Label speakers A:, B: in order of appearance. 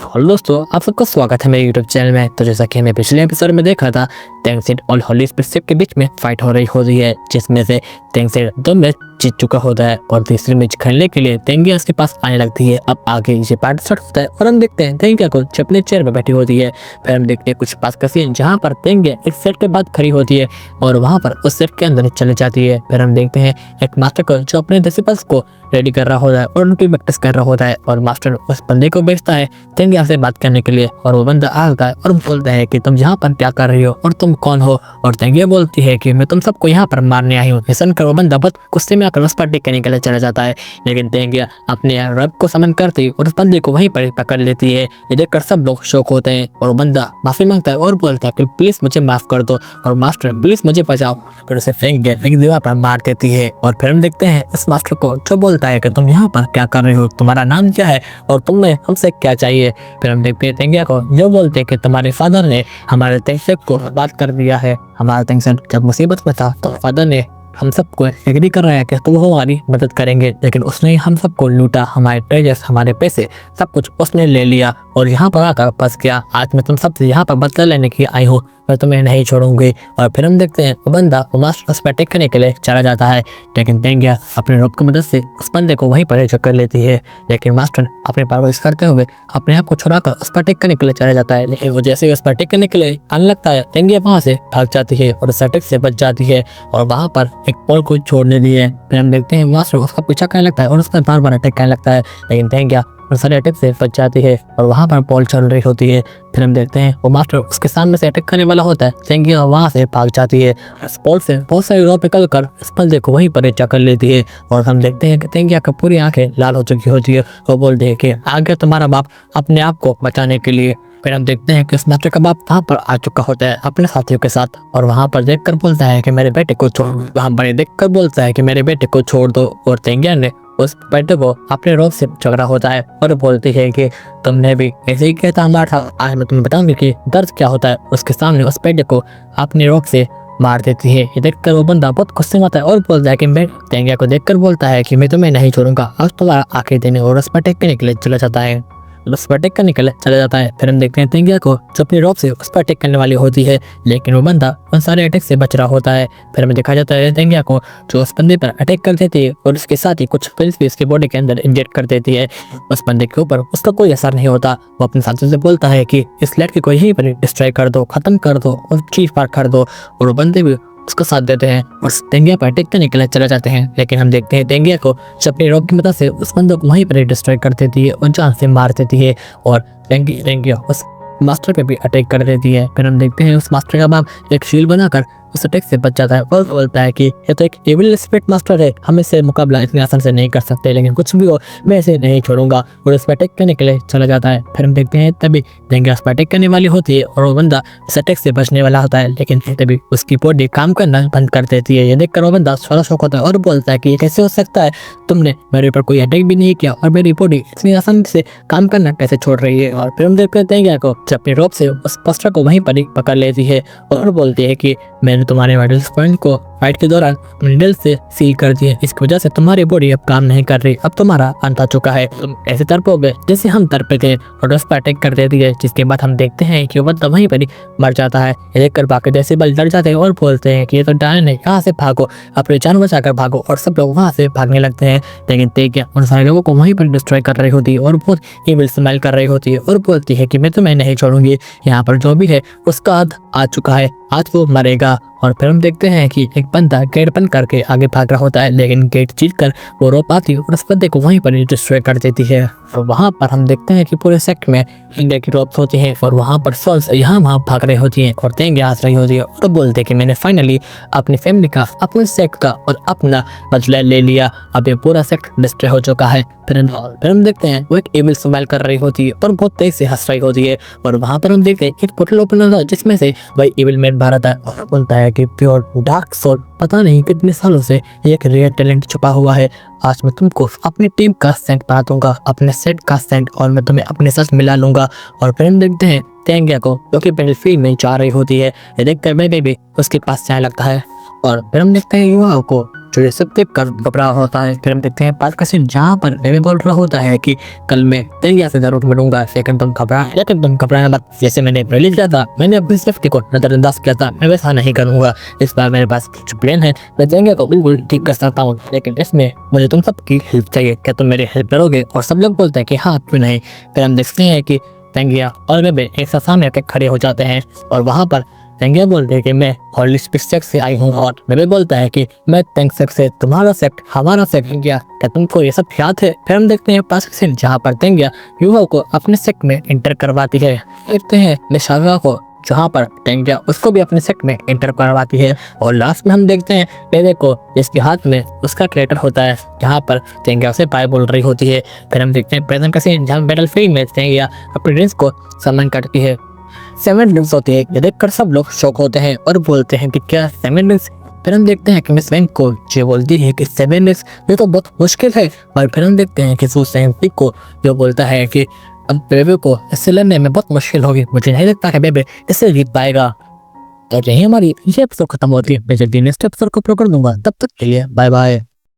A: Hello दोस्तों, आप सबका स्वागत है मेरे यूट्यूब चैनल में। तो जैसा कि हमें पिछले एपिसोड में देखा था, तेंगसेट और हॉली स्पेसशिप के बीच में फाइट हो रही होती है, जिसमें से तेंगसेट 2 मैच जीत चुका होता है और तीसरी मैच खेलने के लिए तेंगिया उसके पास आने लगती है। अब आगे ये पार्ट स्टार्ट होता है और हम देखते हैं तेंगिया को अपने चेयर पर बैठी होती है। फिर हम देखते हैं कुछ पास का सीन जहाँ पर तेंगिया एक सेट के बाद खड़ी होती है और वहाँ पर उस सेट के अंदर चले जाती है। फिर हम देखते हैं एक मास्टर को जो अपने डिसिपल्स को रेडी कर रहा होता है और उनकी प्रैक्टिस कर रहा होता है और मास्टर उस बंदे को भेजता है तेंगिया से बात करने के लिए। और वो बंदा आता है और बोलता है कि तुम यहाँ पर क्या कर रही हो और तुम कौन हो। और तेंगिया बोलती है कि मैं तुम सबको यहाँ पर मारने आई हूँ। सुनकर वो बंदा बहुत गुस्से में आकर उस पर टिकने के लिए चला जाता है, लेकिन तेंगिया अपने रब को समन करती और उस बंदे को वहीं पर पकड़ लेती है। ये देखकर सब लोग शौक होते हैं और वो बंदा माफी मांगता है और बोलता है कि प्लीज मुझे माफ कर दो और मास्टर प्लीज मुझे बचाओ। फिर उसे फेंक दीवार पर मार देती है। और फिर हम देखते हैं इस मास्टर को जो बोलता है कि तुम यहाँ पर क्या कर रहे हो, तुम्हारा नाम क्या है और तुम्हें हमसे क्या चाहिए। फिर हम देखते हैं तेंगिया को जो बोलते हैं कि तुम्हारे फादर ने हमारे तेंगसेट को बात कर दिया है। हमारा तेंगसेट जब मुसीबत में था तो फादर ने हम सबको एग्री कर रहा है कि तुम हमारी मदद करेंगे, लेकिन उसने हम सबको लूटा, हमारे ट्रेजर्स, हमारे पैसे, सब कुछ उसने ले लिया और यहाँ पर आकर फंस गया। आज मैं तुम सबसे यहाँ पर बदला लेने की आई हूँ, मैं तुम्हें नहीं छोड़ूंगी। और फिर हम देखते हैं वो बंदा वो मास्टर उस पर अटैक करने के लिए चला जाता है, लेकिन तेंगिया अपने रोप की मदद से उस बंदे को वहीं पर चक्कर लेती है। लेकिन मास्टर अपने पावर यूज करते हुए अपने आप को छुड़ाकर उस पर अटैक करने के लिए चला जाता है, लेकिन वो जैसे ही उस पर अटैक करने के लिए आने लगता है तेंगिया वहाँ से भाग जाती है और उस अटैक से बच जाती है और वहाँ पर एक पोल को छोड़ देती है। फिर हम देखते हैं मास्टर उसका पीछा करने लगता है और उस पर बार बार अटैक करने लगता है, लेकिन तेंगिया और सारे अटैक से बच जाती है और वहाँ पर बॉल चल रही होती है। फिर हम देखते हैं वो मास्टर उसके सामने से अटैक करने वाला होता है, तेंगिया वहाँ से भाग जाती है। इस बॉल से बहुत सारी रॉ निकल कर इस बंदे को वहीं पर चक्कर लेती है और हम देखते हैं कि तेंगिया की पूरी आंखें लाल हो चुकी होती है। वो बोलते हैं कि आगे तुम्हारा बाप अपने आप को बचाने के लिए। फिर हम देखते हैं कि उस मास्टर का बाप वहाँ पर आ चुका होता है अपने साथियों के साथ और वहाँ पर देखकर बोलता है कि मेरे बेटे को छोड़, वहाँ पर देखकर बोलता है कि मेरे बेटे को छोड़ दो। और तेंगिया ने उस बेटे को अपने रोप से झगड़ा होता है और बोलती है कि तुमने भी ऐसे ही कहता मार था, आज मैं तुम्हें बताऊंगी कि दर्द क्या होता है। उसके सामने उस बेटे को अपने रोप से मार देती है। ये देखकर वो बंदा बहुत गुस्से में आता है और बोलता है कि मैं तेंगिया को देखकर बोलता है कि मैं तुम्हें नहीं छोड़ूंगा, आज तुम्हारा आखिरी दिन है। और उस पर अटैक करने के लिए चला जाता है, उस पर अटैक करने के लिए चला जाता है। फिर हम देखते हैं तेंगिया को जो अपनी रॉप से उस पर अटैक करने वाली होती है, लेकिन वो बंदा उन सारे अटैक से बच रहा होता है। फिर हमें दिखाया जाता है तेंगिया को जो उस बंदे पर अटैक कर देती है और उसके साथ ही कुछ पिल्स भी उसके बॉडी के अंदर इंजेक्ट कर देती है। उस बंदे के ऊपर उसका कोई असर नहीं होता। वो अपने साथियों से बोलता है कि इस लड़के को यहीं पर डिस्ट्रॉय कर दो, खत्म कर दो और चीज पार कर दो। और वो बंदे भी उसका साथ देते हैं और तेंगिया पर अटैक करने के लिए चले जाते हैं, लेकिन हम देखते हैं तेंगिया को अपनी रॉक की मदद से उस बंदे को वहीं पर डिस्ट्रॉय कर देती है और जान से मार देती है और तेंगिया उस मास्टर पे भी अटैक कर देती है। फिर हम देखते हैं उस मास्टर का बाप एक शील्ड बनाकर उस अटैक से बच जाता है और बोलता है कि ये तो एक एविल स्पिरिट मास्टर है, हम इससे मुकाबला इतनी आसान से नहीं कर सकते, लेकिन कुछ भी हो मैं इसे नहीं छोड़ूंगा। और उस पर अटैक करने के लिए चला जाता है। फिर हम देखते हैं तभी तेंगिया उस पर अटैक करने वाली होती है और वो बंदा इस अटैक से बचने वाला होता है, लेकिन तभी उसकी बॉडी काम करना बंद कर देती है। ये देखकर वो बंदा थोड़ा शौक होता है और बोलता है कि ये कैसे हो सकता है, तुमने मेरे ऊपर कोई अटैक भी नहीं किया और मेरी बॉडी इतनी आसानी से काम करना कैसे छोड़ रही है। और फिर हम देखते हैं तेंगिया को अपनी रोप से उस मास्टर को वहीं पर पकड़ लेती है और बोलती है कि मैंने तुम्हारे वाइटल पॉइंट को फाइट के दौरान अपने दिल से सील कर दिए, इसकी वजह से तुम्हारी बॉडी अब काम नहीं कर रही, अब तुम्हारा अंत आ चुका है, तुम ऐसे तड़पोगे जैसे हम तड़पे थे। और उस पर अटैक कर देती है, जिसके बाद हम देखते हैं कि वो बंदा वहीं पर ही मर जाता है। ये देखकर बाकी जैसे बल डर जाते हैं और बोलते हैं कि ये तो डायन है, यहाँ से भागो, अपने जान बचाकर भागो। और सब लोग वहाँ से भागने लगते हैं, लेकिन तेंगिया उन सारे लोगों को वहीं पर डिस्ट्रॉय कर रही होती है और बहुत ईविल स्माइल कर रही होती है और बोलती है कि मैं तुम्हें नहीं छोड़ूंगी, यहाँ पर जो भी है उसका अंत आ चुका है, आज वो मरेगा। और फिर हम देखते हैं कि एक बंदा गेट बंद करके आगे भाग रहा होता है, लेकिन गेट जीत कर वो रोप आती है और उस बंदे को वहीं पर डिस्ट्रॉय कर देती है। और वहाँ पर हम देखते हैं कि पूरे सेक्ट में इंडिया की रोप्स होती हैं और वहाँ पर सोल्स यहाँ वहाँ भाग रही होती हैं और तेंगिया हंस रही होती है और बोलते हैं कि मैंने फाइनली अपनी फैमिली का, अपने सेक्ट का और अपना बदला ले लिया, अब ये पूरा सेक्ट डिस्ट्रॉय हो चुका है। फिर हम देखते हैं वो एक एविल स्माइल कर रही होती है और बहुत तेज से हंस रही होती है और वहाँ पर हम देखते हैं एक पोर्टल ओपन होता है जिसमें से वही एविल मैन बाहर आता है और बोलता है कि प्योर डार्क सोल, पता नहीं कितने सालों से एक रेयर टैलेंट छुपा हुआ है, आज मैं तुमको अपनी टीम का सेंट बना दूंगा, अपने सेट का सेंट, और मैं तुम्हें अपने साथ मिला लूंगा। और फिर हम देखते हैं तेंगिया को जो कि बैटलफील्ड में जा रही होती है, ये देखकर मैं भी उसके पास जाने लगता है। और फिर हम देखते हैं युवाओं को जो ये सब देख कर घबरा होता है। फिर हम देखते हैं पास का सीन जहाँ पर बेबी बोल रहा होता है कि कल मैं तेरिया से जरूर मिलूंगा, लेकिन तुम घबराना मत। जैसे मैंने रिलीज किया था, मैंने अपनी सेफ्टी को नजरअंदाज किया था, मैं वैसा नहीं करूंगा। इस बार मेरे पास कुछ प्लान है, मैं तेंगिया को बिल्कुल ठीक कर सकता हूँ, लेकिन इसमें मुझे तुम सबकी हेल्प चाहिए। क्या तुम मेरी हेल्प करोगे? और सब लोग बोलते हैं कि हाँ क्यों नहीं। फिर हम देखते हैं कि तेंगिया और बेबे एक साथ सामने आके खड़े हो जाते हैं और वहाँ पर तेंगिया बोलते हैं कि मैं हॉली सेक्ट से आई हूँ और बेबे बोलता है कि मैं तेंग सेक्ट से, तुम्हारा सेक्ट हमारा सेक्ट। तेंगिया क्या तुमको ये सब याद है? फिर हम देखते हैं पास सीन जहाँ पर तेंगिया युवा को अपने सेक्ट में एंटर करवाती है। देखते हैं निशागा को जहाँ पर तेंगिया उसको भी अपने सेक्ट में एंटर करवाती है। और लास्ट में हम देखते हैं बेबे को, जिसके हाथ में उसका क्रेटर होता है, जहाँ पर तेंगिया उसे बाय बोल रही होती है। फिर हम देखते हैं प्रेजेंट का सीन जहाँ बैटलफील्ड में तेंगिया अपने रिंग्स को समन करती है। 7 रिंग्स होती है, ये देखकर सब लोग शॉक होते हैं और बोलते हैं कि क्या 7 रिंग्स। फिर हम देखते हैं कि मिस वैंग को जो बोलती है कि 7 रिंग्स ये तो बहुत मुश्किल है। और फिर हम देखते हैं कि सू सेंग को जो बोलता है कि अब बेबे को इससे लड़ने में बहुत मुश्किल होगी, मुझे नहीं लगता है बेबे इससे जीत पाएगा। और यही हमारी ये एपिसोड खत्म होती है। मैं जल्दी नेक्स्ट एपिसोड को अपलोड कर दूंगा, तब तक के लिए बाय बाय।